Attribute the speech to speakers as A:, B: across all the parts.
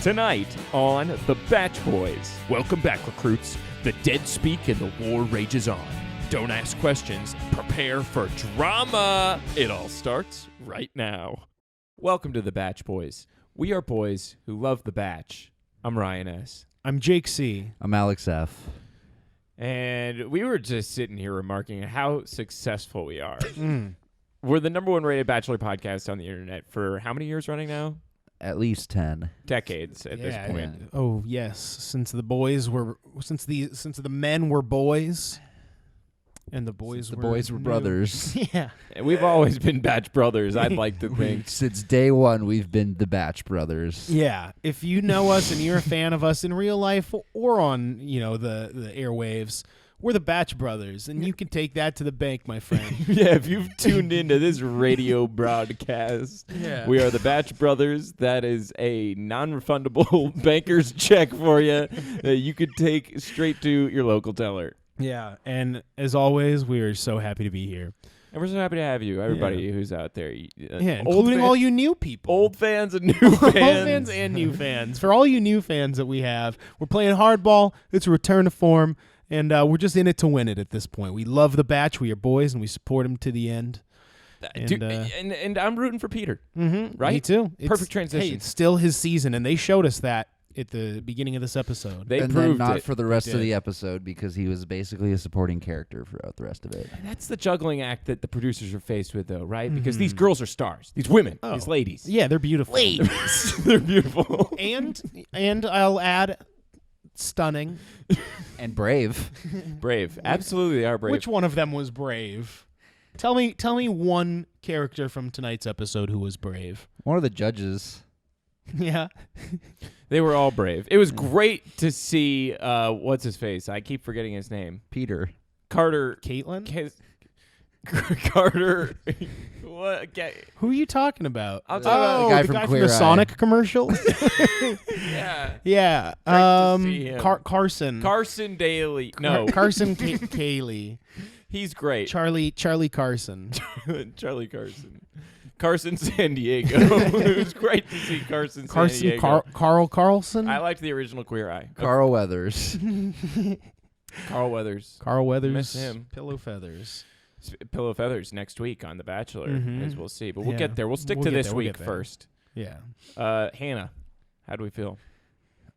A: Tonight on The Batch Boys. Welcome back, recruits. The dead speak and the war rages on. Don't ask questions. Prepare for drama. It all starts right now. Welcome to The Batch Boys. We are boys who love The Batch. I'm Ryan S.
B: I'm Jake C.
C: I'm Alex F.
A: And we were just sitting here remarking how successful we are. We're the number one rated Bachelor podcast on the internet for how many years running now?
C: At least 10.
A: Decades at this point.
B: Yeah. Oh yes, since the men were boys, and the boys
C: were brothers.
B: Yeah,
A: And we've always been Batch brothers, I'd like to think.
C: Since day one, we've been the Batch brothers.
B: yeah. If you know us and you're a fan of us in real life or on the airwaves, we're the Batch brothers, and you can take that to the bank, my friend.
A: Yeah, if you've tuned into this radio broadcast, we are the Batch brothers. That is a non-refundable banker's check for you that you could take straight to your local teller.
B: Yeah, and as always, we are so happy to be here.
A: And we're so happy to have you, everybody who's out there.
B: Including all you new people.
A: Old fans and new
B: Old
A: fans.
B: fans and new fans. For all you new fans that we have, we're playing hardball. It's a return to form, and we're just in it to win it at this point. We love the Batch. We are boys, and we support them to the end.
A: And I'm rooting for Peter, right?
B: Me too.
A: Perfect transition.
B: Hey, it's still his season, and they showed us that at the beginning of this episode.
A: They
C: and
A: proved
C: then not
A: it.
C: for the rest
B: They
C: of
B: did.
C: the episode because he was basically a supporting character throughout the rest of it.
A: That's the juggling act that the producers are faced with, though, right? Because these girls are stars. These women, these ladies.
B: Yeah, they're beautiful.
A: They're beautiful.
B: and I'll add stunning.
C: And brave.
A: Brave. Absolutely, they are brave.
B: Which one of them was brave? Tell me one character from tonight's episode who was brave.
C: One of the judges.
B: Yeah.
A: They were all brave. It was great to see, what's his face? I keep forgetting his name.
C: Peter.
A: Carter.
B: Caitlin?
A: Carter. What?
B: Who are you talking about?
A: I'm talking
C: the guy
B: the
C: from
B: guy
C: Queer
B: from the
C: Eye.
B: Sonic commercial?
A: Yeah.
B: Yeah.
A: Great to see him.
B: Carson.
A: Carson Daly. No.
B: Carson Cayley.
A: He's great.
B: Charlie Carson.
A: Charlie Carson. Carson San Diego. It was great to see Carson San Diego.
B: Carl Carlson?
A: I liked the original Queer Eye.
C: Carl Weathers.
A: Carl Weathers.
B: Carl Weathers.
A: Miss him.
B: Pillow Feathers.
A: Pillow Feathers next week on The Bachelor, as we'll see. But we'll
B: Yeah.
A: get there. We'll stick
B: We'll
A: to
B: get
A: this
B: there, we'll
A: week
B: get there.
A: first.
B: Yeah.
A: Hannah, how do we feel?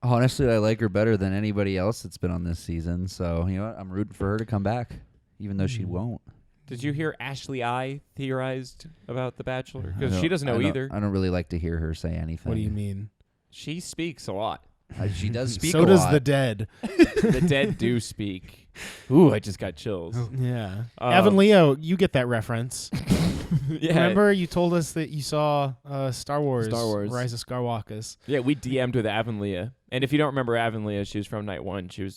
C: Honestly, I like her better than anybody else that's been on this season. So, you know what? I'm rooting for her to come back, even though she won't.
A: Did you hear Ashley I theorized about The Bachelor?
C: I
A: Because she doesn't know either.
C: I don't really like to hear her say anything.
B: What do you mean?
A: She speaks a lot.
C: She does speak
B: So
C: a
B: does
C: lot.
B: the dead.
A: The dead do speak. Ooh, I just got chills.
B: Yeah. Evan Leo, you get that reference.
A: Yeah.
B: Remember you told us that you saw Star Wars.
A: Rise
B: of Skywalkers.
A: Yeah, we DM'd with Avonlea. And if you don't remember Avonlea, she was from night one. She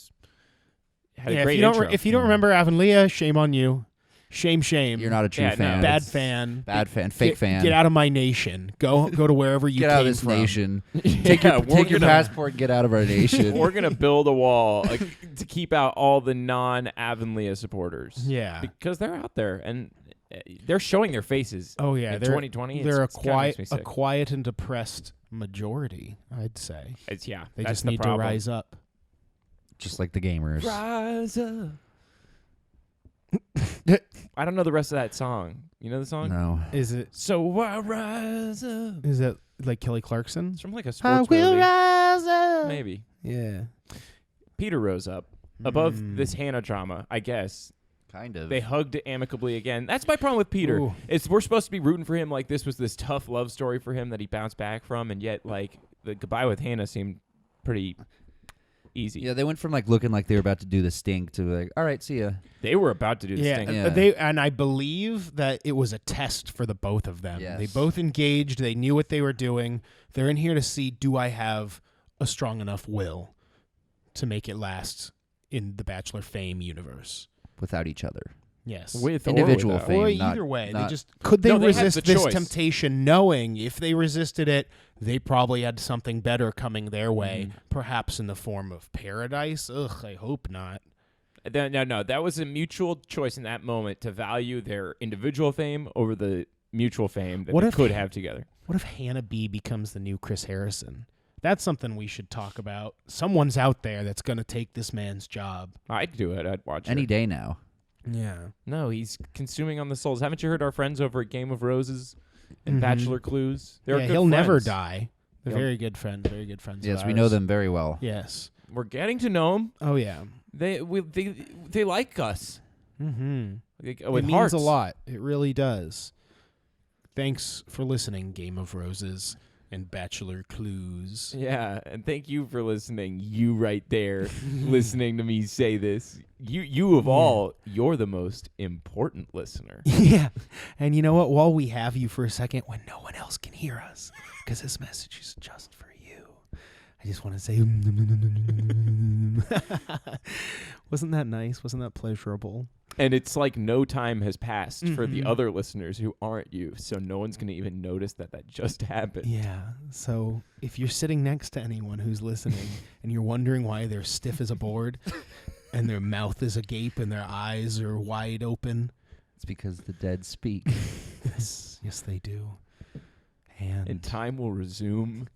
A: had a great intro.
B: If you don't remember Avonlea, shame on you. Shame.
C: You're not a true
A: Yeah, no.
C: fan.
B: Bad
C: It's
B: fan.
C: Bad fan. Fake fan.
B: Get out of my nation. Go to wherever you
C: Get
B: came
C: out of this
B: from.
C: nation.
A: Yeah,
C: Take your passport and get out of our nation.
A: We're going to build a wall to keep out all the non-Avonlea supporters.
B: Yeah.
A: Because they're out there, and they're showing their faces.
B: Oh yeah,
A: in
B: they're
A: 2020.
B: They're
A: it's kinda makes me sick.
B: a quiet and depressed majority, I'd say.
A: They
B: They
A: that's
B: just
A: the
B: need
A: problem.
B: to rise up.
C: Just like the gamers.
A: Rise up. I don't know the rest of that song. You know the song?
C: No.
B: Is it
A: So I rise up.
B: is it like Kelly Clarkson?
A: It's from like a
B: I
A: sports
B: will
A: movie.
B: rise up.
A: Maybe.
B: Yeah.
A: Peter rose up above this Hannah drama, I guess.
C: Kind of.
A: They hugged amicably again. That's my problem with Peter.
B: Ooh.
A: We're supposed to be rooting for him like this was this tough love story for him that he bounced back from, and yet like the goodbye with Hannah seemed pretty easy.
C: Yeah, they went from like looking like they were about to do the stink to like, all right, see ya.
A: They were about to do this
B: Yeah,
A: thing.
C: Yeah.
B: and I believe that it was a test for the both of them.
C: Yes.
B: They both engaged. They knew what they were doing. They're in here to see, do I have a strong enough will to make it last in the Bachelor fame universe?
C: Without each other.
B: Yes.
A: With
C: Individual
A: or without.
C: fame.
B: Or
C: not-
B: either way,
C: not-
B: they just could they
A: No, they had
B: resist
A: the
B: this
A: choice.
B: temptation, knowing if they resisted it, they probably had something better coming their way, perhaps in the form of paradise. Ugh, I hope not.
A: No, that was a mutual choice in that moment to value their individual fame over the mutual fame that
B: What
A: they
B: if-
A: could have together.
B: What if Hannah B becomes the new Chris Harrison? That's something we should talk about. Someone's out there that's going to take this man's job.
A: I'd do it. I'd watch
C: Any
A: it.
C: day now.
B: Yeah.
A: No, he's consuming on the souls. Haven't you heard our friends over at Game of Roses and
B: Mhm.
A: Bachelor Clues? They're good
B: he'll never
A: friends.
B: die. They're
A: Yep.
B: very good friends. Very good friends.
C: Yes,
B: of
C: we know
B: ours.
C: them very well.
B: Yes.
A: We're getting to know them.
B: Oh yeah.
A: They like us.
B: Mm-hmm.
A: Like,
B: It
A: with
B: means
A: hearts.
B: a lot. It really does. Thanks for listening, Game of Roses and Bachelor Clues.
A: Yeah, and thank you for listening. You right there, listening to me say this. You of all, you're the most important listener.
B: Yeah. And you know what? While we have you for a second, when no one else can hear us, because this message is just for you, I just want to say, wasn't that nice? Wasn't that pleasurable?
A: And it's like no time has passed for the
B: Mhm.
A: other listeners who aren't you, so no one's going to even notice that just happened.
B: Yeah. So if you're sitting next to anyone who's listening and you're wondering why they're stiff as a board and their mouth is agape and their eyes are wide open,
C: It's because the dead speak.
B: yes, they do.
A: And time will resume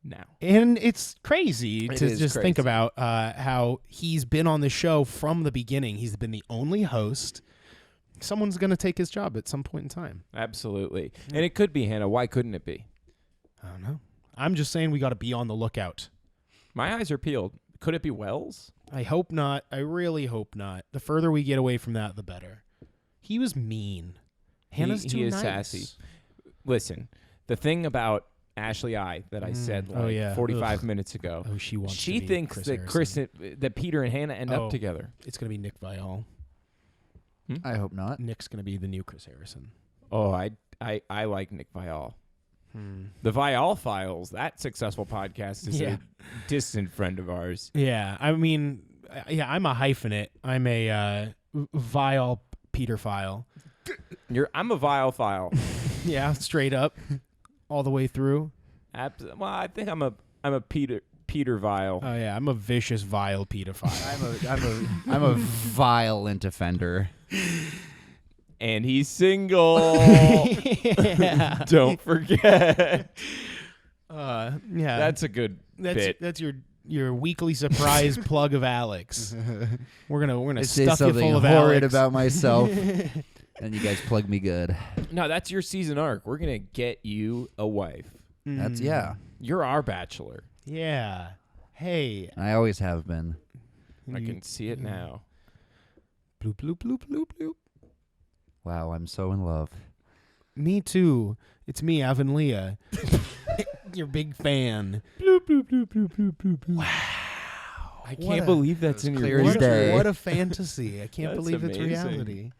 A: now.
B: And it's crazy
A: It
B: to
A: is
B: just think
A: crazy.
B: about how he's been on the show from the beginning. He's been the only host. Someone's going to take his job at some point in time.
A: Absolutely. And it could be Hannah. Why couldn't it be?
B: I don't know. I'm just saying we got to be on the lookout.
A: My eyes are peeled. Could it be Wells?
B: I hope not. I really hope not. The further we get away from that, the better. He was mean. Hannah's too
A: he is
B: nice.
A: sassy. Listen, the thing about Ashley I that I said
B: Oh,
A: like
B: yeah.
A: 45
B: Ugh.
A: minutes ago,
B: Oh, she wants.
A: she
B: to be
A: thinks
B: Chris
A: that
B: Harrison.
A: that Peter and Hannah end
B: Oh.
A: up together.
B: It's gonna be Nick Viall.
C: I hope not.
B: Nick's gonna be the new Chris Harrison.
A: Oh, I like Nick Viall. The Viall Files, that successful podcast, is
B: Yeah.
A: a distant friend of ours.
B: Yeah, I mean, I'm a hyphenate. I'm a Viall Peter File.
A: I'm a Viall File.
B: Yeah, straight up, all the way through.
A: Well, I think I'm a Peter Viall.
B: Oh yeah, I'm a vicious vile pedophile.
C: I'm a violent offender.
A: And he's single.
B: Yeah.
A: Don't forget.
B: Yeah.
A: That's a good bit.
B: That's your weekly surprise plug of Alex. We're gonna
C: I say
B: stuff you
C: something
B: full of
C: horrid
B: Alex.
C: about myself, and you guys plug me good.
A: No, that's your season arc. We're going to get you a wife.
C: That's yeah.
A: You're our bachelor.
B: Yeah. Hey.
C: I always have been.
A: I can see it now.
B: Bloop bloop bloop bloop bloop.
C: Wow, I'm so in love.
B: Me too. It's me, Avon Leah. Your big fan. Bloop bloop bloop bloop bloop bloop. bloop. Wow.
A: I can't believe that's in
C: clear
A: your
C: as day.
B: What a fantasy. I can't
A: That's
B: believe it's
A: amazing.
B: reality.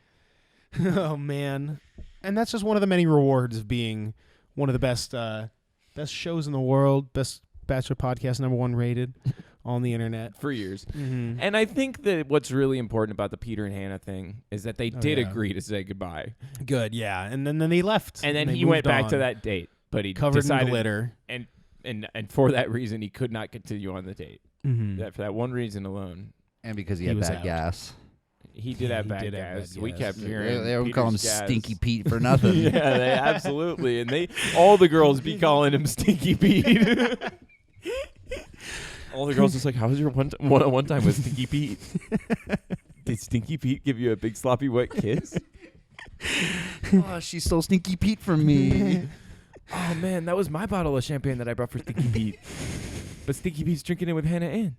B: Oh man. And that's just one of the many rewards of being one of the best shows in the world, best Bachelor podcast, #1 rated on the internet.
A: for years.
B: Mm-hmm.
A: And I think that what's really important about the Peter and Hannah thing is that they did
B: yeah.
A: agree to say goodbye.
B: Good, yeah. And then they left.
A: And then
B: they
A: he went
B: moved
A: back to
B: on.
A: that date, but he
B: Covered
A: decided
B: in glitter.
A: and for that reason he could not continue on the date.
B: Mm-hmm.
A: That for that one reason alone.
C: And because he
B: He
C: had
B: was
C: bad
B: out.
C: gas.
A: He did
B: Yeah,
A: have
B: he
A: bad
B: did have
A: gas.
B: bad
A: We
B: gas.
A: kept hearing
C: They don't call him
A: Peter's gas.
C: Stinky Pete for nothing.
A: Yeah, they absolutely. And all the girls be calling him Stinky Pete. All the girls just like, how was your one time with Stinky Pete? Did Stinky Pete give you a big sloppy wet kiss?
C: Oh, she stole Stinky Pete from me.
A: Oh man, that was my bottle of champagne that I brought for Stinky Pete. But Stinky Pete's drinking it with Hannah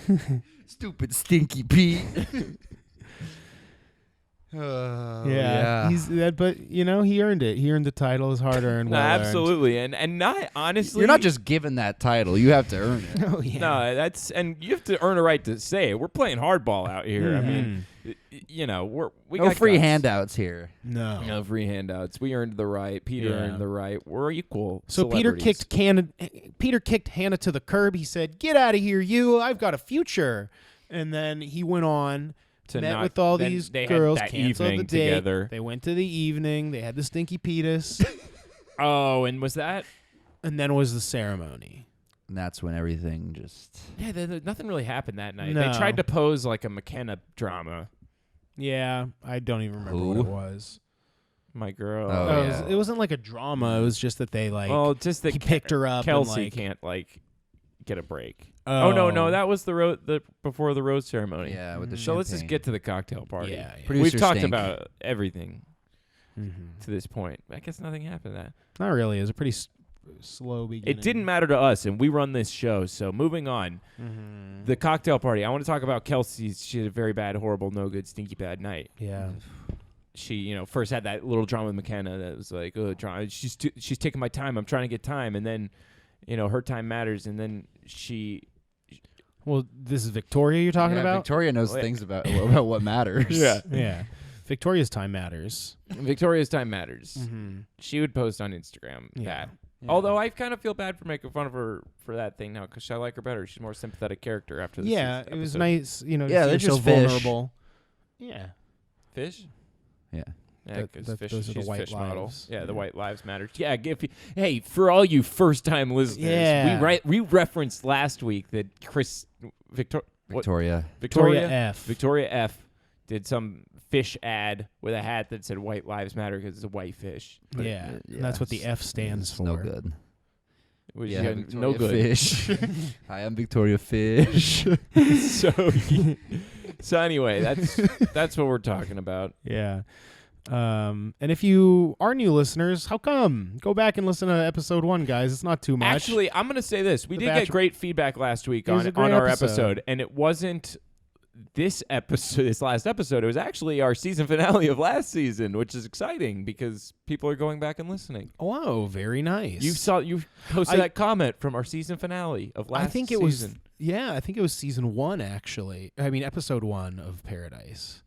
A: Ann.
C: Stupid Stinky Pete.
B: Yeah. He's that, but he earned it. He earned the title. His hard earned.
A: No,
B: Well
A: absolutely, and not honestly.
C: You're not just given that title. You have to earn it.
B: earned. Oh yeah.
A: No, and you have to earn a right to say it. We're playing hardball out here. I mean, we
C: No
A: got
C: free
A: guts.
C: handouts here.
B: No.
A: No free handouts. We earned the right. Peter
B: Yeah.
A: earned the right. We're equal.
B: So Peter kicked Hannah to the curb. He said, "Get out of here, you! I've got a future." And then he went on
A: To
B: met
A: not-
B: with all
A: then
B: these
A: they had
B: girls,
A: that
B: canceled the
A: evening
B: date.
A: together.
B: They went to the evening. They had the stinky petus,
A: Oh, and was that?
B: and then was the ceremony.
C: And that's when everything just...
A: Yeah, nothing really happened that night.
B: No.
A: They tried to pose like a McKenna drama.
B: Yeah, I don't even remember
C: Who?
B: what it was.
A: My girl.
C: Oh, yeah.
B: It wasn't like a drama. It was just that they
A: just that
B: he picked her up.
A: Kelsey
B: and,
A: can't get a break. Oh no, that was the before the rose ceremony.
C: Yeah, with the
A: So let's just
C: champagne.
A: get to the cocktail party.
B: Yeah.
C: Producer
A: We've talked
C: stink.
A: about everything
B: Mhm.
A: to this point. I guess nothing happened to that.
B: Not really. It was a pretty slow beginning.
A: It didn't matter to us, and we run this show. So moving on,
B: Mhm.
A: the cocktail party. I want to talk about Kelsey's. She had a very bad, horrible, no good, stinky bad night.
B: Yeah.
A: She, first had that little drama with McKenna that was like, oh, drama. She's taking my time. I'm trying to get time, and then, her time matters, and then she.
B: Well, this is Victoria you're talking about?
C: Victoria knows
A: Wait.
C: things about what matters.
B: Yeah. Victoria's time matters.
A: Victoria's time matters.
B: Mm-hmm.
A: She would post on Instagram
B: Yeah.
A: that.
C: Yeah.
A: Although I kind of feel bad for making fun of her for that thing now because I like her better. She's a more sympathetic character after this.
B: Yeah, it was
A: episode.
B: nice, to
C: Yeah,
B: see
C: they're
B: her
C: just
B: so
C: fish.
B: vulnerable. Yeah.
A: Fish?
C: Yeah.
A: Yeah,
B: That-
A: 'cause
B: that-
A: fish,
B: those are the
A: she's
B: white
A: fish model.
B: lives.
A: Yeah, the
B: Yeah.
A: white lives matter. Yeah, hey, for all you first-time listeners,
B: Yeah.
A: we referenced last week that
C: Victoria.
A: Victoria F did some fish ad with a hat that said "White Lives Matter" because it's a white fish.
B: Yeah. And that's what the F stands
C: It's
B: for.
C: no good.
A: Which
C: Yeah,
A: yeah,
C: Victoria
A: no good.
C: Fish. Hi, I'm Victoria Fish.
A: so anyway, that's what we're talking about.
B: Yeah. And if you are new listeners, how come? Go back and listen to episode 1, guys. It's not too much.
A: Actually, I'm going to say this. We
B: The
A: did get
B: Bachelor-
A: great feedback last week
B: It was
A: on
B: a great
A: our
B: episode.
A: episode, and it wasn't this last episode. It was actually our season finale of last season, which is exciting because people are going back and listening.
B: Whoa, very nice.
A: You posted that comment from our season finale of last
B: I think it
A: season.
B: I think it was season 1, actually. I mean, episode 1 of Paradise.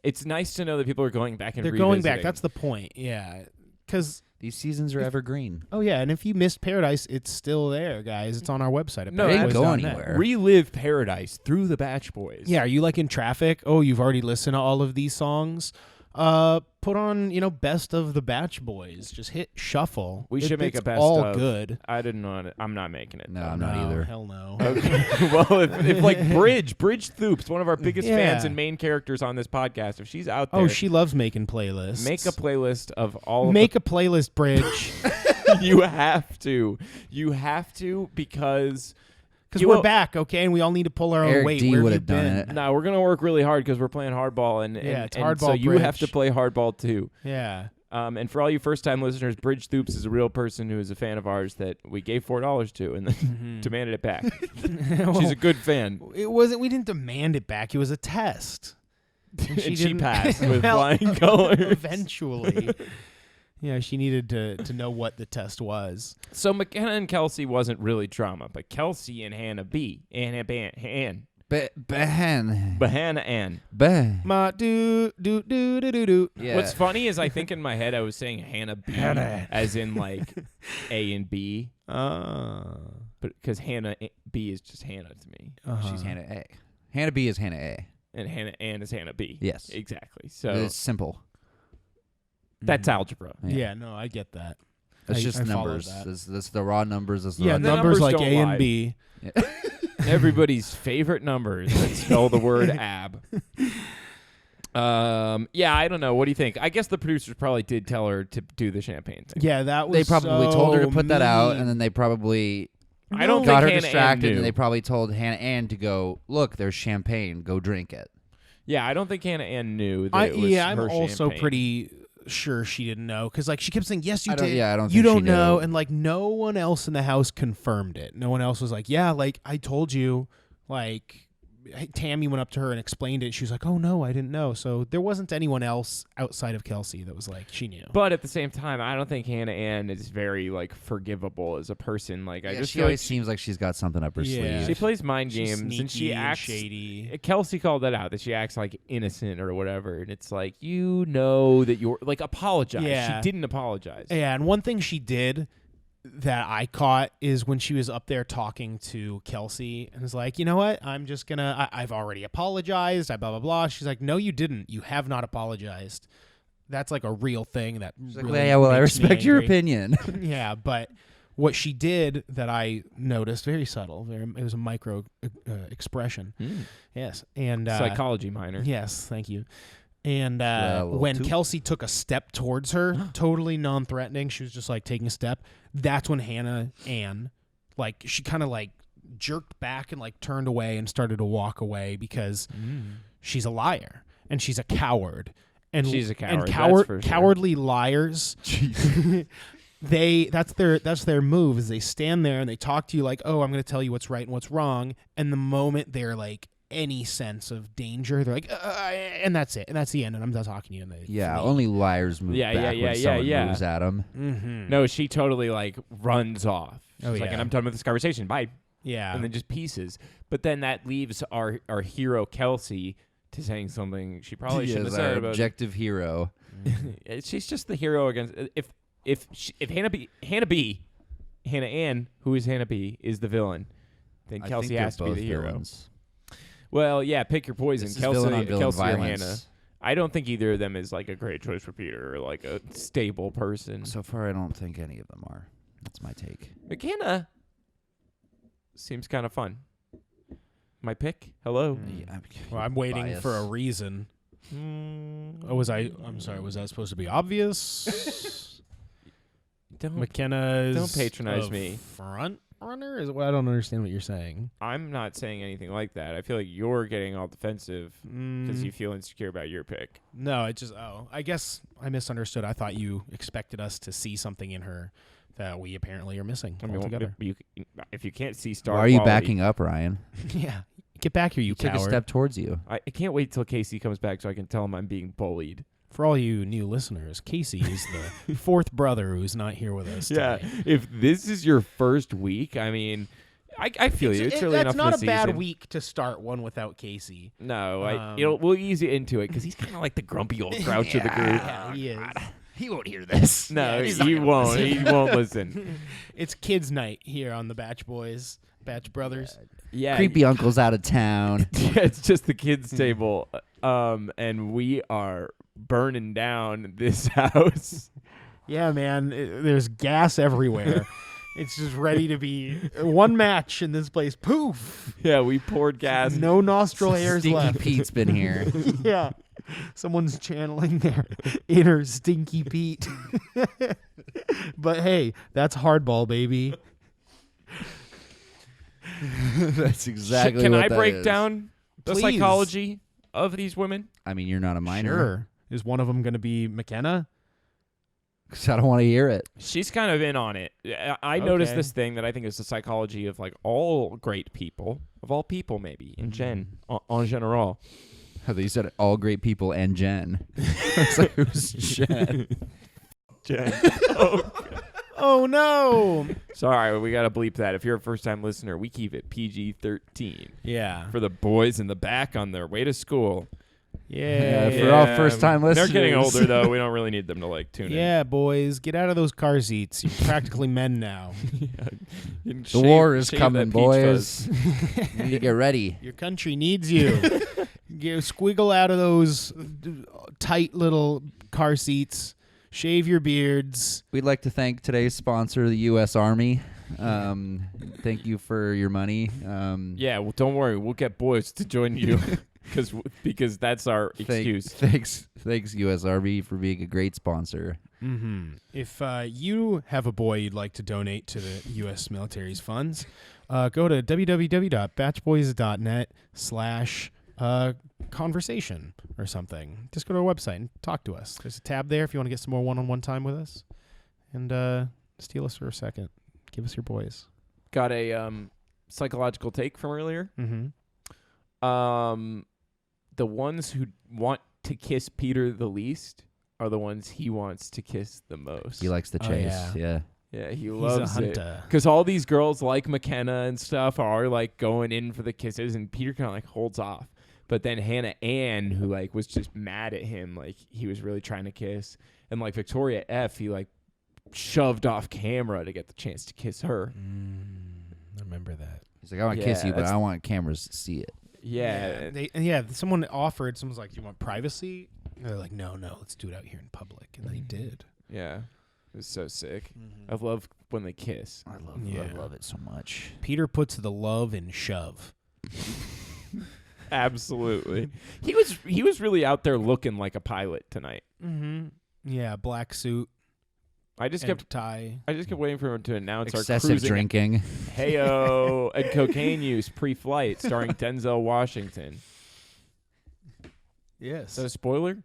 A: It's nice to know that people are going back and
B: They're going back.
A: revisiting.
B: That's the point. Yeah. Because,
C: These seasons are evergreen.
B: and if you missed Paradise, it's still there, guys. It's on our website. At
A: No,
C: It ain't
B: paradise.net.
C: going anywhere.
A: Relive Paradise through the Batch Boys.
B: Yeah, are you like in traffic? Oh, you've already listened to all of these songs? Put on, Best of the Batch Boys. Just hit shuffle.
A: We should make a
B: it's
A: best
B: all
A: of.
B: good.
A: I didn't want it. I'm not making it.
C: No, I'm not either.
B: Hell no.
A: Okay. Well, if like Bridge Thoops, one of our biggest fans
B: Yeah.
A: and main characters on this podcast, if she's out there,
B: Oh, she loves making playlists.
A: make a playlist of all
B: Make a playlist, Bridge.
A: of you have to because
B: Because
A: You
B: we're
A: will-
B: back, okay? And we all need to pull our own
C: Eric
B: weight.
C: D
B: Where have
C: would
B: you
C: have done
B: been?
C: it.
A: no, we're gonna work really hard because we're playing hardball and
B: Yeah, it's
A: and
B: hardball,
A: so you have to
B: Bridge.
A: play hardball too.
B: Yeah.
A: And for all you first-time listeners, Bridge Thoops is a real person who is a fan of ours that we gave $4 to and then demanded it back. She's a good fan.
B: It wasn't. We didn't demand it back. It was a test. And
A: She
B: didn't-
A: passed with
B: Well,
A: flying colors.
B: Eventually. Yeah, she needed to know what the test was.
A: So McKenna and Kelsey wasn't really drama, but Kelsey and Hannah B.
C: Behan.
A: But Hannah Ann.
B: Ma do do do do do do.
C: Yeah.
A: What's funny is I think in my head I was saying Hannah B as in like A and B, but because Hannah B is just Hannah to me,
C: She's Hannah A. Hannah B is Hannah A.
A: and Hannah Ann is Hannah B.
C: Yes.
A: Exactly. So
C: It's simple.
A: that's algebra.
B: Yeah, no, I get that.
C: It's
B: I
C: just
B: follow
C: numbers.
B: that.
C: That's the raw numbers. That's the
B: Yeah,
C: raw
A: the
B: numbers
A: numbers
B: like
A: don't
B: A
A: lie.
B: and B.
A: Everybody's favorite numbers that spell the word ab. Yeah, I don't know. What do you think? I guess the producers probably did tell her to do the champagne thing.
B: Yeah, that was
C: They probably told her to
B: so
C: put that out,
B: mean.
C: and then they probably
A: I don't
C: got
A: think
C: her
A: Hannah
C: distracted,
A: Ann knew.
C: and they probably told Hannah Ann to go, look, there's champagne. Go drink it.
A: Yeah, I don't think Hannah Ann knew that it was
B: I'm
A: her
B: also
A: champagne.
B: pretty sure she didn't know because like she kept saying yes you
C: I don't-
B: did.
C: yeah, I don't
B: you
C: think she
B: don't know,
C: knew.
B: and like no one else in the house confirmed it. No one else was like, yeah, like I told you. Like Tammy went up to her and explained it. She was like, oh no, I didn't know. So there wasn't anyone else outside of Kelsey that was like she knew.
A: But at the same time, I don't think Hannah Ann is very like forgivable as a person. Like I
C: Yeah,
A: just
C: she
A: feel
C: always
A: like
C: seems like she's got something up her
B: Yeah.
C: sleeve.
A: she plays mind
B: She's
A: games and she
B: sneaky and
A: acts
B: shady.
A: Kelsey called that out that she acts like innocent or whatever, and it's like you know that you're like apologize.
B: Yeah.
A: She didn't apologize.
B: Yeah, and one thing she did that I caught is when she was up there talking to Kelsey and was like, you know what? I'm just gonna. I've already apologized. I blah blah blah. She's like, no, you didn't. You have not apologized. That's like a real thing. That
C: She's like,
B: really
C: yeah, well, I
B: makes me
C: respect your
B: angry.
C: opinion.
B: Yeah, but what she did that I noticed, very subtle. It was a micro expression. Yes, and
A: Psychology minor.
B: Yes, thank you. And
C: little
B: when
C: toot.
B: Kelsey took a step towards her, totally non-threatening, she was just like taking a step. That's when Hannah Ann, like, she kind of like jerked back and like turned away and started to walk away because she's a liar and she's a coward. And
A: She's a coward,
B: And
A: that's for sure.
B: cowardly liars. That's their move. Is they stand there and they talk to you like, oh, I'm going to tell you what's right and what's wrong. And the moment they're like any sense of danger, they're like, and that's it, and that's the end, and I'm done talking to you. And they flee.
C: Only liars move back when someone moves at them.
B: Mm-hmm.
A: No, she totally like runs off. She's
B: Oh,
A: like,
B: yeah.
A: and I'm done with this conversation. Bye.
B: Yeah.
A: And then just pieces. But then that leaves our hero Kelsey to saying something she probably shouldn't have
C: our
A: said about.
C: objective hero.
A: She's just the hero against. If Hannah Ann, who is Hannah B, is the villain, then
C: I
A: Kelsey
C: think
A: has to
C: they're
A: be the
C: both
A: hero.
C: villains.
A: Well, yeah, pick your poison.
C: This is villain on villain
A: Kelsey or
C: violence.
A: Hannah. I don't think either of them is like a great choice for Peter or like a stable person.
C: So far, I don't think any of them are. That's my take.
A: McKenna seems kind of fun. My pick. Hello.
C: Yeah,
B: Well, I'm waiting
C: bias.
B: for a reason. Oh, I'm sorry. Was that supposed to be obvious?
A: Don't.
B: McKenna.
A: Don't patronize me.
B: Front runner is what I don't understand what you're saying.
A: I'm not saying anything like that. I feel like you're getting all defensive because you feel insecure about your pick.
B: No, it just. Oh, I guess I misunderstood. I thought you expected us to see something in her that we apparently are missing
A: I mean,
B: altogether.
A: if you can't see star,
C: Why are you
A: quality-
C: backing up, Ryan?
B: Yeah, get back here, you
C: Took
B: coward.
C: a step towards you.
A: I can't wait till Casey comes back so I can tell him I'm being bullied.
B: For all you new listeners, Casey is the fourth brother who's not here with us.
A: Yeah,
B: today.
A: if this is your first week, I mean, I feel you. It's early enough
B: That's not
A: in
B: a
A: the
B: bad
A: season.
B: week to start one without Casey.
A: No, we'll ease you into it because he's kind of like the grumpy old grouch of the group.
B: Yeah, he is.
C: He won't hear this.
A: No,
B: he's
A: he won't. He won't listen.
B: It's kids' night here on the Batch Brothers.
A: Yeah,
C: Creepy uncle's out of town.
A: Yeah, it's just the kids' table, and we are burning down this house.
B: Yeah, man. There's gas everywhere. It's just ready to be one match in this place. Poof.
A: Yeah, we poured gas.
B: No nostril hairs
C: Stinky
B: left.
C: Pete's been here.
B: Yeah. Someone's channeling their inner Stinky Pete. But hey, that's hardball, baby.
C: That's exactly
A: Can
C: what
A: I
C: that
A: break
C: is.
A: down the
B: Please.
A: psychology of these women?
C: I mean, you're not a minor.
B: Sure. Is one of them going to be McKenna?
C: 'Cause I don't want to hear it.
A: She's kind of in on it. I noticed
B: Okay.
A: this thing that I think is the psychology of like all great people, of all people maybe, in en general.
C: I thought you said all great people and Jen. I was like, who's Jen?
A: Jen.
B: Oh, no.
A: Sorry, we got to bleep that. If you're a first-time listener, we keep it PG-13
B: Yeah.
A: for the boys in the back on their way to school.
B: Yeah.
C: For all first-time listeners.
A: They're getting older, though. We don't really need them to like tune in.
B: Yeah, boys. Get out of those car seats. You're practically men now.
C: The war is coming, boys. You need to get ready.
B: Your country needs you. Squiggle out of those tight little car seats. Shave your beards.
C: We'd like to thank today's sponsor, the U.S. Army. Thank you for your money.
A: Yeah, well, don't worry. We'll get boys to join you because that's our excuse.
C: Thanks, U.S. Army, for being a great sponsor.
B: Mm-hmm. If you have a boy you'd like to donate to the U.S. military's funds, go to www.batchboys.net/conversation or something. Just go to our website and talk to us. There's a tab there if you want to get some more one-on-one time with us. And steal us for a second. Give us your boys.
A: Got a psychological take from earlier.
B: Mm-hmm.
A: The ones who want to kiss Peter the least are the ones he wants to kiss the most.
C: He likes the
B: Oh,
C: chase.
B: yeah.
A: Yeah, he
B: He's
A: loves
B: a
A: it.
B: hunter.
A: Because all these girls like McKenna and stuff are like going in for the kisses, and Peter kind of like holds off. But then Hannah Ann, who like was just mad at him, like he was really trying to kiss, and like Victoria F, he like shoved off camera to get the chance to kiss her.
B: I remember that.
C: He's like, I want to kiss
A: Yeah,
C: you, but
A: that's-
C: I don't want cameras to see it.
A: Yeah,
B: Someone offered. Someone's like, "Do you want privacy?" And they're like, "No, let's do it out here in public." And they did.
A: yeah, it was so sick. I love when they kiss.
C: I love
B: Yeah.
C: it so much.
B: Peter puts the love in shove.
A: Absolutely. He was really out there looking like a pilot tonight.
B: Mm-hmm. Yeah, black suit.
A: I just
B: and
A: kept
B: tie.
A: waiting for him to announce our
C: Excessive
A: cruising
C: drinking.
A: heyo and cocaine use pre-flight starring Denzel Washington.
B: Yes.
A: Is that a spoiler?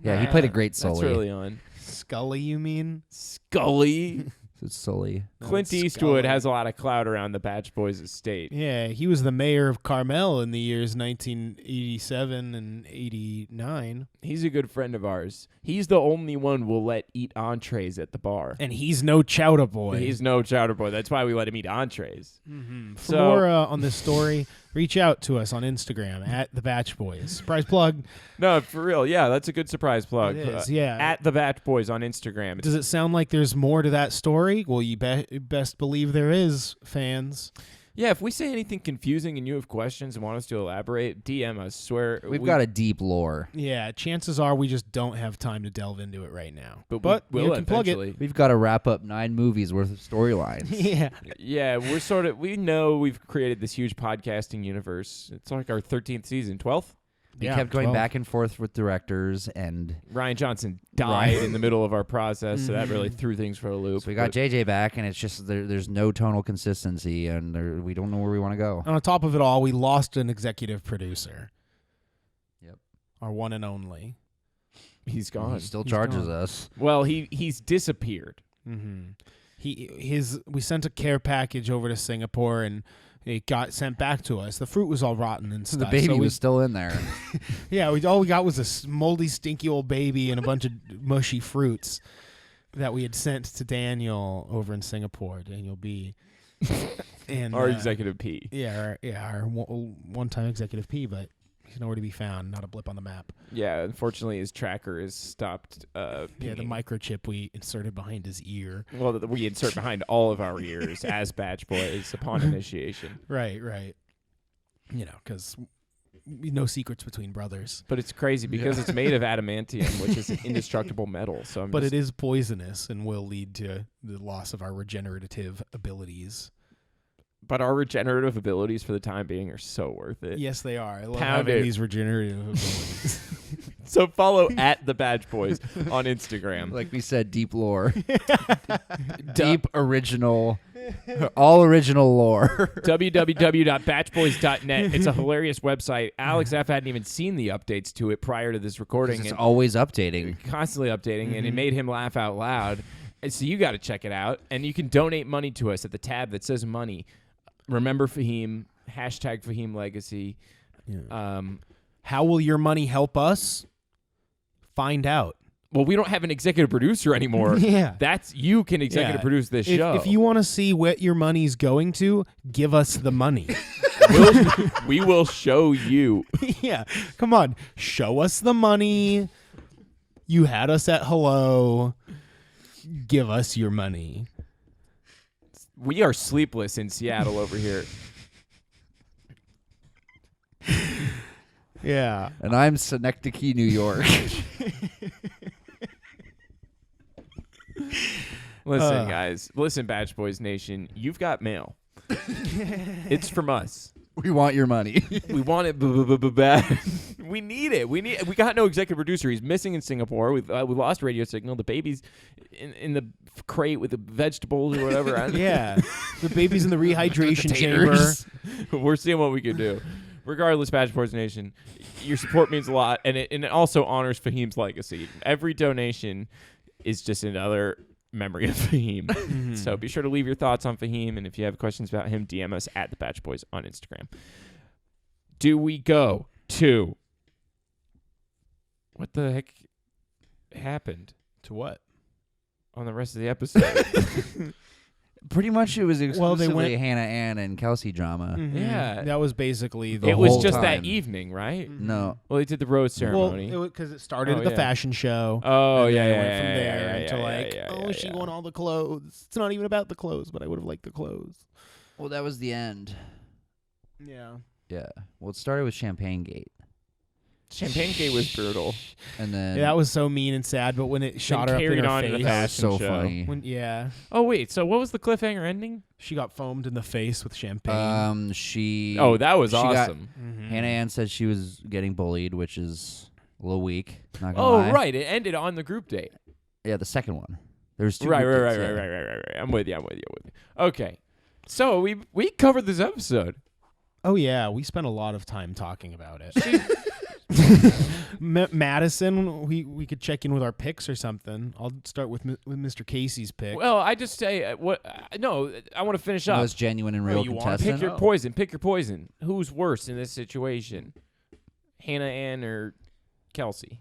C: Yeah, he played a great Sully.
A: That's really on.
B: Scully, you mean?
A: Scully.
C: It's Sully.
A: Clint
B: it's
A: Eastwood
B: Scully.
A: has a lot of clout around the Batch Boys estate.
B: Yeah, he was the mayor of Carmel in the years 1987 and 89.
A: He's a good friend of ours. He's the only one we'll let eat entrees at the bar.
B: And he's no chowder boy.
A: He's no chowder boy. That's why we let him eat entrees.
B: Mm-hmm. For
A: So-
B: more on this story, reach out to us on Instagram at the Batch Boys. Surprise plug.
A: No, for real. Yeah, that's a good surprise plug.
B: It is, yeah.
A: At the Batch Boys on Instagram.
B: Does it sound like there's more to that story? Well, you best believe there is, fans.
A: Yeah, if we say anything confusing and you have questions and want us to elaborate, DM us. Swear
C: We've got a deep lore.
B: Yeah, chances are we just don't have time to delve into it right now.
A: but
B: you
A: we'll
B: can plug it.
A: eventually.
C: We've got to wrap up 9 movies worth of storylines.
B: Yeah.
A: Yeah, we're sort of. We know we've created this huge podcasting universe. It's like our 13th season, 12th.
C: We kept going
B: 12.
C: back and forth with directors, and
A: Ryan Johnson died in the middle of our process, so that really threw things for a loop.
C: so we got JJ back, and it's just there's no tonal consistency, and we don't know where we want to go.
B: On top of it all, we lost an executive producer.
C: Yep.
B: Our one and only.
A: He's gone.
C: He still
B: He's
C: charges
B: gone.
C: us.
A: Well, he's disappeared.
B: Mm-hmm. We sent a care package over to Singapore, and it got sent back to us. The fruit was all rotten and stuff.
C: The baby
B: so
C: was still in there.
B: Yeah, all we got was a moldy, stinky old baby and a bunch of mushy fruits that we had sent to Daniel over in Singapore, Daniel B. And
A: Our executive P.
B: Yeah, our one-time executive P, but he's nowhere to be found. Not a blip on the map.
A: Yeah, unfortunately, his tracker is stopped.
B: Yeah, the
A: pinging.
B: microchip we inserted behind his ear.
A: Well, that we insert behind all of our ears as Batch Boys upon initiation.
B: Right. You know, because no secrets between brothers.
A: But it's crazy because it's made of adamantium, which is an indestructible metal. So
B: But it is poisonous and will lead to the loss of our regenerative abilities.
A: But our regenerative abilities for the time being are so worth it.
B: Yes, they are. I love
A: Pound
B: having
A: it.
B: these regenerative abilities.
A: So follow at the Batch Boys on Instagram.
C: Like we said, deep lore. Deep original, all original lore.
A: www.batchboys.net. It's a hilarious website. Alex F. hadn't even seen the updates to it prior to this recording.
C: It's
A: and
C: always updating.
A: constantly updating, and it made him laugh out loud. And so you got to check it out. And you can donate money to us at the tab that says money. Remember Fahim, hashtag Fahim Legacy.
B: Yeah. How will your money help us? Find out.
A: Well, we don't have an executive producer anymore.
B: Yeah.
A: You can executive produce this show.
B: If you want to see what your money's going to, give us the money.
A: we will show you.
B: Yeah. Come on. Show us the money. You had us at hello. Give us your money.
A: We are sleepless in Seattle over here.
B: Yeah.
C: And I'm Synecdoche, New York.
A: Listen, guys. Listen, Batch Boys Nation. You've got mail. It's from us.
C: We want your money.
A: We want it bad. We need it. We got no executive producer. He's missing in Singapore. We lost radio signal. The baby's in the crate with the vegetables or whatever.
B: Yeah. The baby's in the rehydration
C: Taters.
B: chamber.
A: We're seeing what we can do. Regardless, Batch Boys Nation, your support means a lot, and it also honors Fahim's legacy. Every donation is just another memory of Fahim. So be sure to leave your thoughts on Fahim, and if you have questions about him, DM us at the Batch Boys on Instagram. Do we go to what the heck happened
B: To what?
A: on the rest of the episode?
C: Pretty much it was exclusively
B: they went-
C: Hannah Ann and Kelsey drama.
A: Yeah.
B: That was basically the
C: The
A: It was
C: whole
A: just that
C: time.
A: evening, right?
C: No.
A: Well, they did the rose ceremony.
B: Well, because it started
A: Oh,
B: at the
A: yeah.
B: fashion show.
A: Oh,
B: and
A: yeah,
B: then
A: yeah,
B: it went from
A: yeah,
B: there
A: yeah,
B: into
A: yeah,
B: like,
A: yeah,
B: oh,
A: yeah,
B: she
A: yeah.
B: won all the clothes. It's not even about the clothes, but I would have liked the clothes.
C: Well, that was the end.
B: Yeah.
C: Yeah. Well, it started with Champagne Gate.
A: Champagne Gate was brutal.
C: And then
B: Yeah, that was so mean and sad. But when it shot her up in
A: carried
B: her
A: on in the
B: face,
C: that was so
A: fashion show.
C: funny.
B: yeah,
A: Oh wait, so what was the cliffhanger ending?
B: she got foamed in the face with champagne.
C: She.
A: Oh, that was
C: she got-
A: awesome.
B: Mhm.
C: Hannah Ann said she was getting bullied, which is a little weak. Not gonna
A: Oh
C: lie.
A: right, it ended on the group date.
C: Yeah, the second one. There's two.
A: Right.
C: group dates, yeah.
A: Right. I'm with you. Okay, so we covered this episode.
B: Oh yeah, we spent a lot of time talking about it. Madison, we could check in with our picks or something. I'll start with Mr. Casey's pick.
A: Well, I just say what. No, I want to finish up.
C: Most genuine and real
B: you want-
C: contestant.
A: Pick your poison. Pick your poison. Who's worse in this situation, Hannah Ann or Kelsey?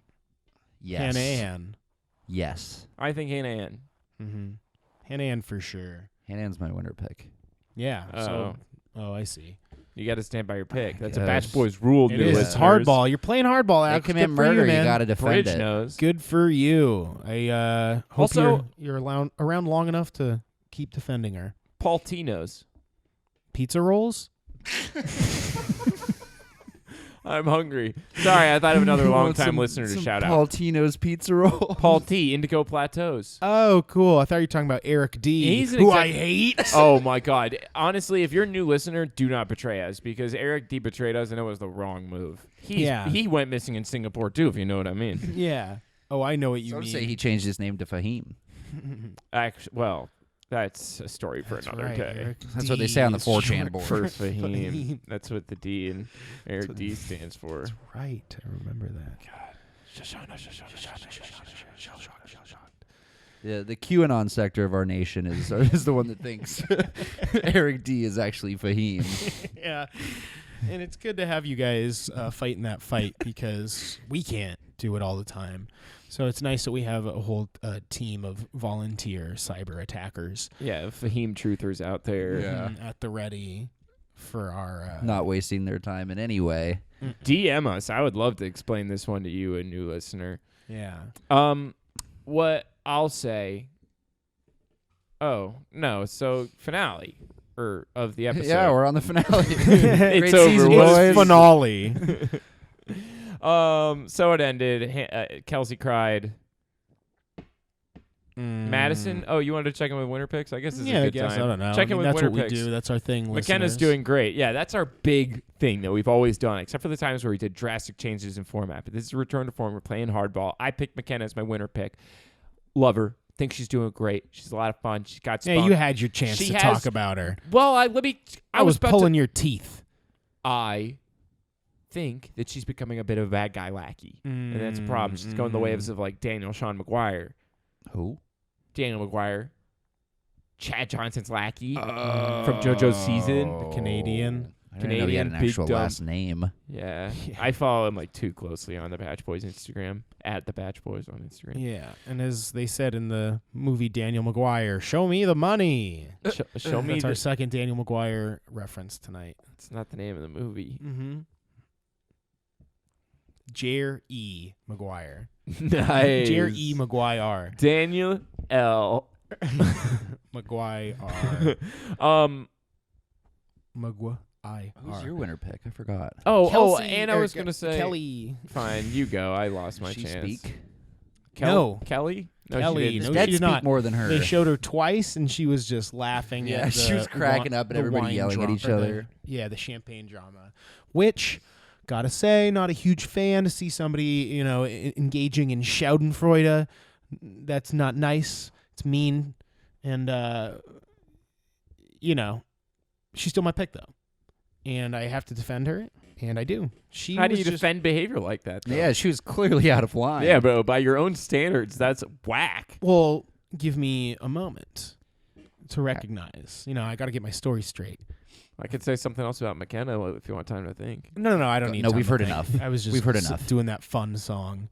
C: Yes.
B: Hannah Ann.
C: Yes.
A: I think Hannah Ann.
B: Mm-hmm. Hannah Ann for sure.
C: Hannah Ann's my winner pick.
B: Yeah.
A: Oh.
B: Oh, I see.
A: You got to stand by your pick. That's a
C: Yes.
A: Batch Boys rule.
B: It
A: new
B: is. It's
A: listeners.
B: hardball. You're playing hardball.
C: They
B: Alex.
C: commit
B: Good for you,
C: murder. You
B: man.
C: got to defend
A: Bridge
C: it.
A: knows.
B: Good for you. I hope
A: Also-
B: you're around long enough to keep defending her.
A: Paul T knows.
B: Pizza rolls?
A: I'm hungry. Sorry, I thought of another
C: You want
A: long-time
C: some-
A: listener to
C: some
A: shout out.
C: Paul Tino's pizza roll.
A: Paul T, Indigo Plateaus.
B: Oh, cool. I thought you were talking about Eric D,
A: He's an
B: who
A: exec-
B: I hate.
A: Oh my God! Honestly, if you're a new listener, do not betray us because Eric D betrayed us, and it was the wrong move. He went missing in Singapore too, if you know what I mean.
B: Yeah. Oh, I know what you
C: Some
B: mean.
C: say he changed his name to Fahim.
A: Actually, well, that's a story for
B: That's
A: another
B: right,
A: day.
B: Eric
C: That's what
B: D
C: they say on the
B: is
C: 4chan
B: short
C: board.
A: For
B: for
A: Fahim. That's what the D in Eric
B: what-
A: D stands for.
B: That's right. I remember that.
C: Yeah, the QAnon sector of our nation is the one that thinks Eric D is actually Fahim.
B: Yeah. And it's good to have you guys fighting that fight because we can't do it all the time. So it's nice that we have a whole team of volunteer cyber attackers
A: Yeah, Fahim truthers out there.
C: Yeah.
B: at the ready for our
C: Not wasting their time in any way.
A: DM us. I would love to explain this one to you, a new listener.
B: Yeah.
A: What I'll say. Oh no! So finale of the episode.
C: Yeah, we're on the finale.
A: It's
C: Great
A: over,
C: season,
A: boys.
C: boys.
B: Finale.
A: So it ended. Kelsey cried. Madison. Oh, you wanted to check in with winter picks? I guess this is
B: Yeah,
A: a
B: I
A: good
B: guess.
A: time.
B: I don't know.
A: Check in with
B: that's
A: winter
B: what
A: picks.
B: we do. That's our thing.
A: McKenna's
B: listeners.
A: doing great. Yeah, that's our big thing that we've always done, except for the times where we did drastic changes in format. But this is a return to form. We're playing hardball. I picked McKenna as my winner pick. Love her. Think she's doing great. She's a lot of fun. She's got spunk.
B: Yeah, you had your chance
A: She
B: to
A: has-
B: talk about her.
A: Well, I
B: was
A: about
B: pulling
A: to,
B: your teeth.
A: I think that she's becoming a bit of a bad guy lackey. And that's a problem. She's going the waves of like Daniel Sean McGuire.
C: Who?
A: Daniel McGuire. Chad Johnson's lackey from JoJo's season.
B: The Canadian.
C: I didn't know he had an
A: Canadian big
C: actual
A: dumb.
C: last name.
A: Yeah.
B: Yeah.
A: I follow him like too closely on the Batch Boys Instagram. At the Batch Boys on Instagram.
B: Yeah, and as they said in the movie Daniel McGuire, show me the money.
A: Show me
B: That's our
A: the,
B: second Daniel McGuire reference tonight.
A: it's not the name of the movie.
B: Mm-hmm. Jer E. McGuire.
A: Nice.
B: Jer E. McGuire.
A: Daniel L.
B: McGuire. McGuire.
C: Who's your winner pick? I forgot.
B: Kelsey,
A: and I
B: or
A: was gonna say
B: Kelly.
A: Fine, you go. I lost my
C: Did she
A: chance.
C: speak?
B: No.
A: Kelly. No,
B: Kelly,
A: she didn't.
B: no,
C: Dad
B: she did
C: speak
B: not.
C: more than her.
B: They showed her twice, and she was just laughing.
C: Yeah,
B: at
C: she
B: the
C: was cracking up and
B: the
C: everybody
B: wine
C: yelling at
B: dra-
C: each
B: or the-
C: other.
B: Yeah, the champagne drama, which, gotta say, not a huge fan to see somebody, engaging in Schadenfreude. That's not nice. It's mean, and she's still my pick though, and I have to defend her, and I do.
A: How do
B: was
A: you
B: just-
A: defend behavior like that? Though?
C: Yeah, she was clearly out of line.
A: Yeah, bro. By your own standards, that's whack.
B: Well, give me a moment to recognize. I got to get my story straight.
A: I could say something else about McKenna if you want time to think.
B: No, I don't need.
C: No,
B: time
C: we've
B: to
C: heard
B: think.
C: enough.
B: I was just
C: We've heard enough.
B: doing that fun song.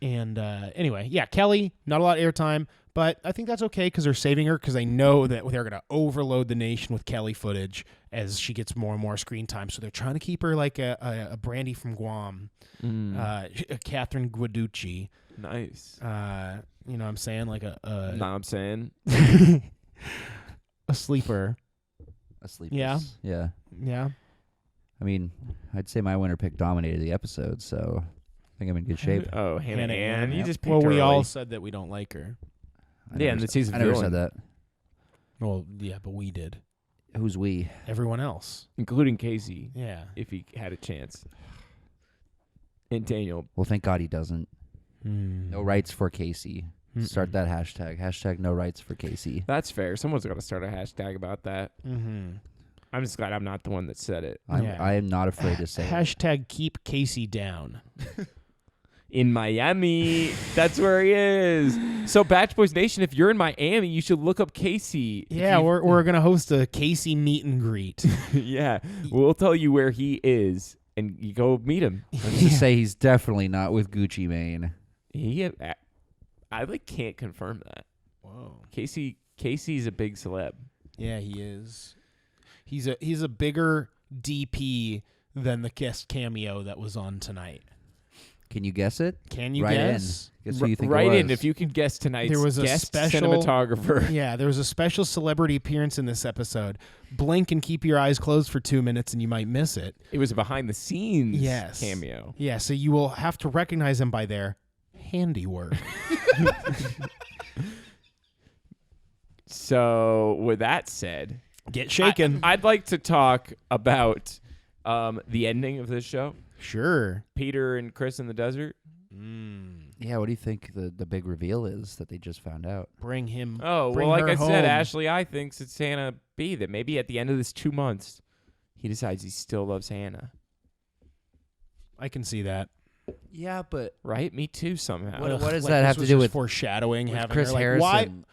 B: Anyway, yeah, Kelly, not a lot of airtime, but I think that's okay because they're saving her because they know that they're going to overload the nation with Kelly footage as she gets more and more screen time. So they're trying to keep her like a Brandy from Guam, Catherine Guaducci.
A: Nice.
B: You know what I'm saying? Like a
A: No, I'm saying.
B: a sleeper.
C: Asleep.
B: Yeah.
C: Yeah.
B: Yeah.
C: I mean, I'd say my winner pick dominated the episode, so I think I'm in good shape.
A: Oh, Hannah Ann. You
B: yep.
A: just picked
B: Well,
A: her
B: we all
A: early.
B: said that we don't like her.
A: Yeah, and that she's a
C: I never
A: villain.
C: said that.
B: Well, yeah, but we did.
C: Who's we?
B: Everyone else.
A: Including Casey,
B: Yeah.
A: if he had a chance. And Daniel.
C: Well, thank God he doesn't. No rights for Casey. Start that hashtag. Hashtag no rights for Casey.
A: That's fair. Someone's got to start a hashtag about that.
B: Mm-hmm.
A: I'm just glad I'm not the one that said it.
C: I am not afraid to say it.
B: Hashtag keep Casey down.
A: In Miami. That's where he is. So, Batch Boys Nation, if you're in Miami, you should look up Casey.
B: Yeah, we're going to host a Casey meet and greet.
A: Yeah. We'll tell you where he is, and you go meet him.
C: Let's just say he's definitely not with Gucci Mane.
A: I can't confirm that.
B: Whoa.
A: Casey's a big celeb.
B: Yeah, he is. He's a bigger DP than the guest cameo that was on tonight.
C: Can you guess it?
B: Can you
C: Write
B: guess?
C: in. Guess who you think
A: Right
C: it was.
A: in if you can guess tonight's
B: There was a
A: guest
B: special
A: cinematographer.
B: Yeah, there was a special celebrity appearance in this episode. Blink and keep your eyes closed for 2 minutes and you might miss it.
A: It was a behind the scenes
B: Yes.
A: cameo.
B: Yeah, so you will have to recognize him by their handiwork.
A: So, with that said,
B: Get shaken.
A: I'd like to talk about the ending of this show.
B: Sure.
A: Peter and Chris in the desert.
C: Yeah, what do you think the big reveal is that they just found out?
B: Bring him.
A: Oh,
B: bring
A: well, like
B: her
A: I said,
B: home.
A: Ashley I thinks it's Hannah B. That maybe at the end of this 2 months, he decides he still loves Hannah.
B: I can see that.
C: Yeah, but
A: Right? Me too, somehow.
C: What does
B: Like,
C: that
B: this
C: have to
B: was
C: do
B: just
C: with
B: foreshadowing? Having
C: Chris
B: her, like,
C: Harrison?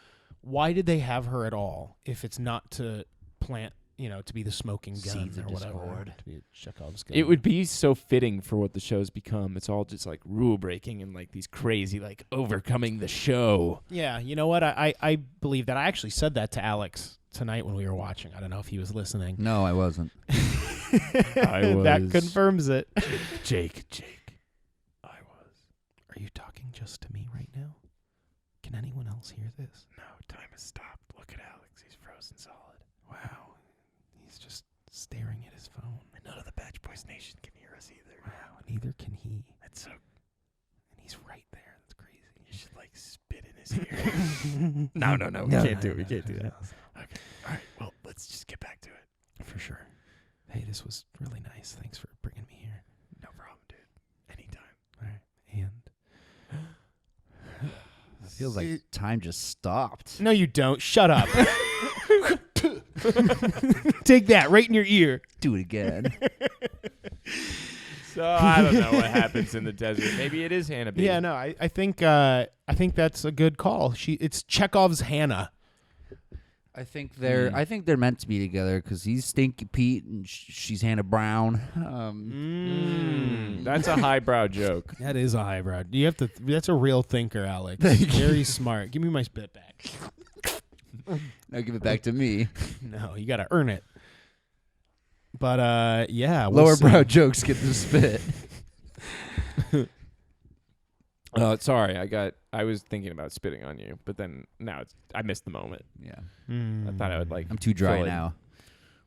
B: Why did they have her at all? If it's not to plant, to be the smoking gun
C: Seeds of
B: or whatever,
C: discord.
B: to be Chekhov's gun.
A: It would be so fitting for what the show's become. It's all just like rule breaking and like these crazy, like overcoming the show.
B: Yeah, you know what? I believe that. I actually said that to Alex tonight when we were watching. I don't know if he was listening.
C: No, I wasn't.
B: That
A: was.
B: confirms it.
A: Jake. I was.
B: Are you talking just to me right now? Can anyone else hear this?
A: No, time has stopped. Look at Alex. He's frozen solid.
B: Wow. He's just staring at his phone.
A: And none of the Batch Boys Nation can hear us either.
B: Wow, and neither can he.
A: That's so.
B: And he's right there. That's crazy.
A: You should like spit in his ear. No. We can't do it. We can't do that. Okay. All right. Well, let's just get back to it.
B: For sure. Hey, this was really nice. Thanks for bringing me here.
A: No problem, dude. Anytime.
B: All right. And
C: It feels like time just stopped.
B: no, you don't. Shut up. Take that right in your ear.
C: Do it again.
A: So I don't know what happens in the desert. Maybe it is Hannah B.
B: Yeah, no, I think that's a good call. It's Chekhov's Hannah.
C: I think they're meant to be together because he's Stinky Pete and she's Hannah Brown.
A: That's a highbrow joke.
B: That is a highbrow. You have to. That's a real thinker, Alex. Very smart. Give me my spit back.
C: Now give it back to me.
B: No, you got to earn it. But yeah, we'll
C: Lower
B: see.
C: brow jokes get the spit.
A: Sorry, I was thinking about spitting on you, but then now I missed the moment.
C: Yeah,
B: Mm.
A: I thought I would like.
C: I'm too dry
A: fill it.
C: now.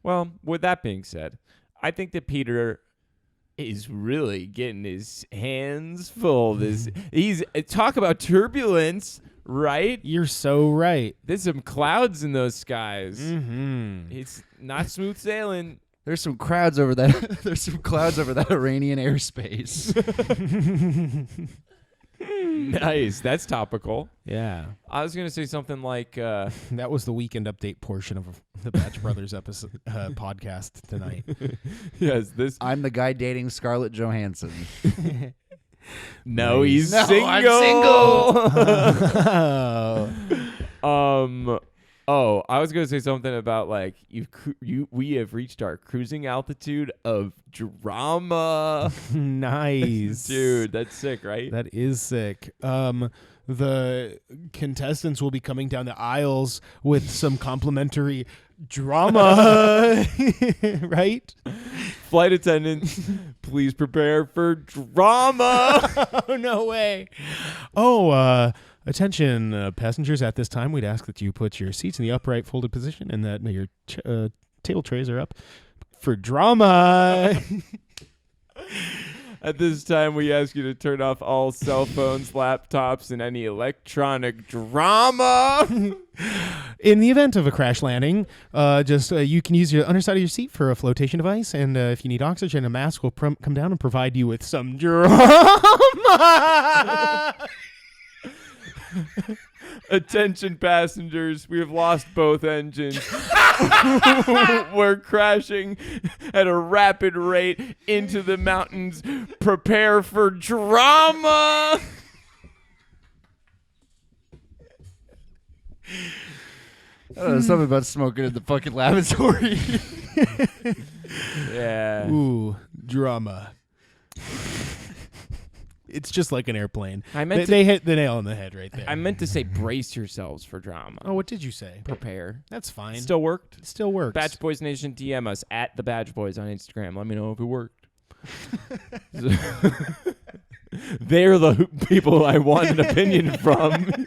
A: Well, with that being said, I think that Peter is really getting his hands full. He's talk about turbulence, right?
B: You're so right.
A: There's some clouds in those skies.
B: Mm-hmm.
A: It's not smooth sailing.
C: There's some crowds over that. There's some clouds over that Iranian airspace.
A: Nice. That's topical.
B: Yeah,
A: I was going to say something like,
B: that was the weekend update portion of the Batch Brothers episode podcast tonight.
A: yes, this.
C: I'm the guy dating Scarlett Johansson.
A: No, he's
C: No,
A: single.
C: I'm
B: Oh.
A: I was going to say something about like we have reached our cruising altitude of drama.
B: Nice.
A: Dude, that's sick, right?
B: That is sick. The contestants will be coming down the aisles with some complimentary drama, right?
A: Flight attendants, please prepare for drama.
B: Oh, no way. Oh, attention, passengers. At this time, we'd ask that you put your seats in the upright folded position and that your table trays are up. for drama.
A: At this time, we ask you to turn off all cell phones, laptops, and any electronic drama.
B: In the event of a crash landing, you can use your underside of your seat for a flotation device, and if you need oxygen, a mask will come down and provide you with some drama.
A: Attention passengers, we have lost both engines. We're crashing at a rapid rate into the mountains. Prepare for drama.
C: Something about smoking in the fucking laboratory.
A: Yeah.
B: Ooh, drama. It's just like an airplane.
A: They
B: hit the nail on the head right there.
A: I meant to say brace yourselves for drama.
B: Oh, what did you say?
A: Prepare.
B: That's fine.
A: Still worked?
B: Still works.
A: Batch Boys Nation, DM us at the Batch Boys on Instagram. Let me know if it worked. They're the people I want an opinion from.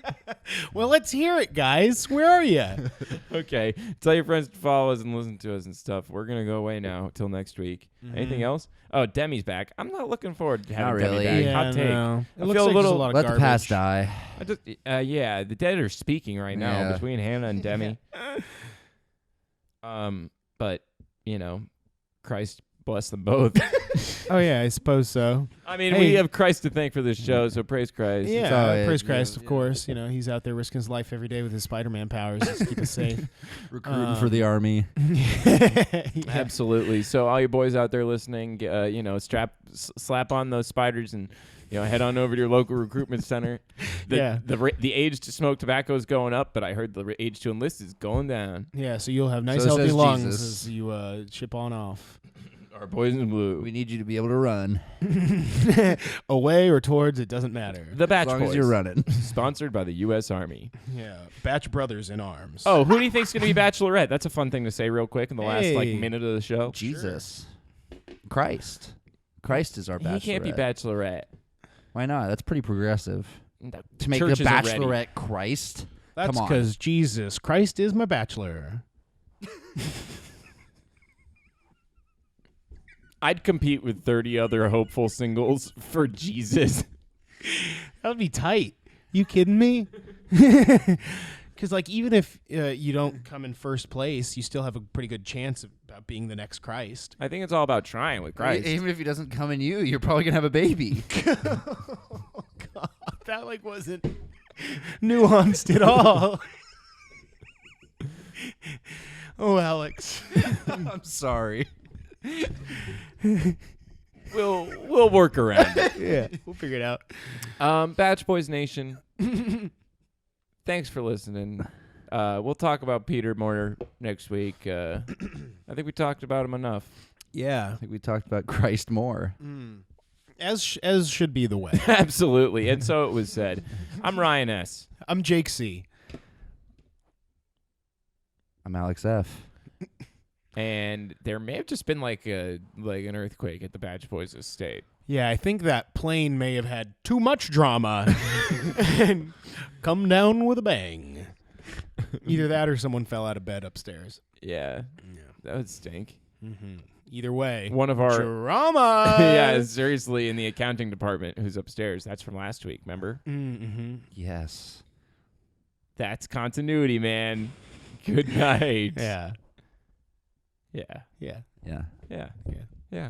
B: Well, let's hear it, guys. Where are you?
A: Okay. Tell your friends to follow us and listen to us and stuff. We're going to go away now till next week. Anything else? Oh, Demi's back. I'm not looking forward to having
C: Not really.
A: Demi back.
B: Yeah,
A: Hot take.
B: no.
A: I
B: It looks
A: feel
B: like
A: a
B: there's
A: little.
B: a lot of
C: Let the past
B: garbage.
C: die.
A: I just, yeah, the dead are speaking right now
C: Yeah.
A: between Hannah and Demi. But, Christ bless them both.
B: Oh, yeah, I suppose so.
A: I mean,
B: Hey.
A: we have Christ to thank for this show, so praise Christ.
B: Yeah,
C: all it-
B: praise Christ,
C: yeah,
B: of course. He's out there risking his life every day with his Spider-Man powers just to keep us safe.
C: Recruiting for the army.
B: Yeah.
A: Absolutely. So all you boys out there listening, slap on those spiders and head on over to your local recruitment center. The age to smoke tobacco is going up, but I heard the age to enlist is going down.
B: Yeah, so you'll have nice,
C: So
B: healthy
C: says
B: lungs
C: Jesus.
B: as you ship on off.
A: Our boys in blue.
C: We need you to be able to run.
B: Away or towards, it doesn't matter.
A: The Batch
C: As long
A: Boys.
C: as you're running.
A: Sponsored by the U.S. Army.
B: Yeah, Batch Brothers in arms.
A: Oh, who do you think's going to be Bachelorette? That's a fun thing to say real quick in the last minute of the show.
C: Jesus. Christ. Christ is our bachelorette.
A: He can't be Bachelorette.
C: Why not? That's pretty progressive.
A: The
C: To make
A: church
C: the
A: isn't ready.
C: bachelorette Christ?
B: That's
C: Come on.
B: because Jesus Christ is my bachelor.
A: I'd compete with 30 other hopeful singles for Jesus.
B: That would be tight. You kidding me? Because even if you don't come in first place, you still have a pretty good chance about being the next Christ.
A: I think it's all about trying with Christ.
C: Even if he doesn't come in you're probably going to have a baby.
B: Oh, God. That wasn't nuanced at all. Oh, Alex.
C: I'm sorry.
A: We'll work around it.
B: Yeah, we'll figure it out.
A: Batch Boys Nation, thanks for listening. We'll talk about Peter more next week. I think we talked about him enough.
B: Yeah.
C: I think we talked about Christ more.
B: As should be the way.
A: Absolutely. And so it was said. I'm Ryan S.
B: I'm Jake C.
C: I'm Alex F.
A: And there may have just been like an earthquake at the Batch Boys estate.
B: Yeah, I think that plane may have had too much drama and come down with a bang. Either that or someone fell out of bed upstairs.
A: Yeah. That would stink.
B: Mm-hmm. Either way.
A: One of our
B: drama.
A: yeah, seriously, in the accounting department who's upstairs. That's from last week, remember?
B: Mm-hmm.
C: Yes.
A: That's continuity, man. Good night.
B: Yeah.
A: Yeah.
B: Yeah.
C: Yeah.
A: Yeah.
B: Yeah.
A: Yeah.